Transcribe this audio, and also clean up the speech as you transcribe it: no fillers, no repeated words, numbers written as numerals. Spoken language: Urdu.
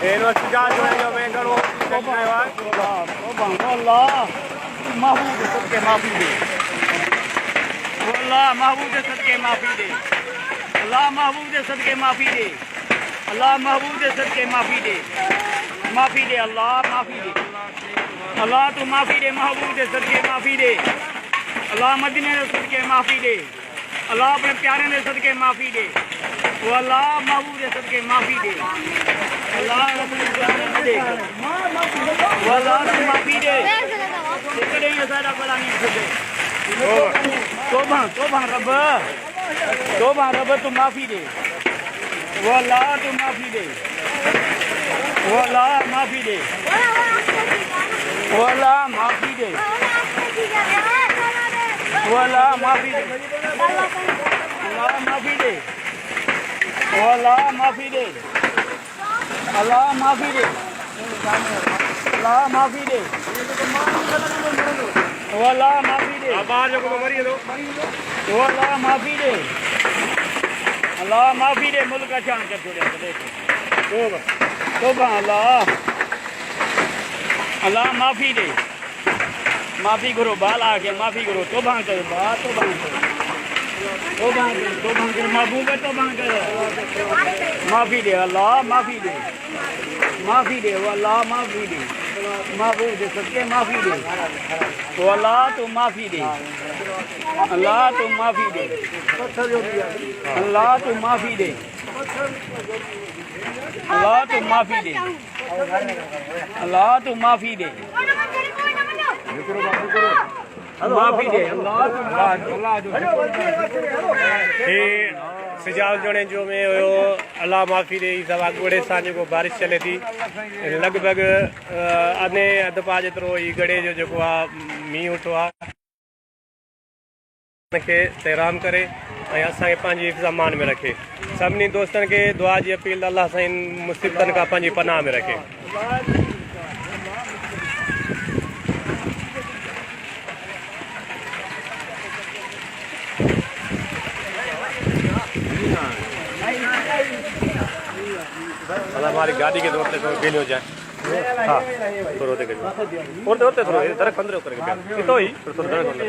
انو سجا جو ہے جو میں کرو اللہ محبوب صدقے معافی دے اللہ محبوب صدقے معافی دے اللہ محبوب صدقے معافی دے اللہ محبوب صدقے معافی دے معافی دے اللہ معافی دے اللہ تو معافی دے محبوب صدقے معافی دے اللہ مدینے دے صدقے معافی دے اللہ اپنے پیارے دے صدقے معافی دے وہ اللہ محبوب دے صدقے معافی دے اللہ اپنے پیارے دے وہ اللہ تو معافی دے کڑے سارا بڑا نہیں سکے توبہ رب تو معافی دے وہ اللہ تو معافی دے وہ اللہ معافی دے وہ اللہ معافی دے وہ اللہ معافی دے اللہ معافی دے وہ اللہ معافی دے اللہ معافی دے اللہ معافی دے وہ اللہ معافی دے وہ اللہ معافی دے اللہ معافی دے ملک کا چاند کر چھوڑے توبہ اللہ معافی دے معافی کرو بال آ کے معافی کرو توبہ کرو توبہ کرو محبوب توبہ کرو معافی دے اللہ معافی دے وہ اللہ معافی دے محبوب دے صدقے معافی دے وہ اللہ تو معافی دے اللہ تو معافی دے اللہ تو معافی دے اللہ تو معافی دے اللہ تو معافی دے معافی دے سجاو جوڑے جو میں اللہ معافی دے سوا گڑے سان جو بارش چلے تھی لگ بھگ آنے ادھ پا جترو یہ گڑے جو می اٹھو کے تحرام کرے اساں کے پانچی حفظ میں رکھے سبنی دوستن کے دعا جی اپیل اللہ سائن مصیبتن کا پانچی پناہ میں رکھے اللہ ہماری گاڑی کے دور سے گیلی ہو جائے ہاں تھوڑا ہوتے گئے ہوتے تھوڑا درخت اندر اتر گئے تو ہی تھوڑا درخت اندر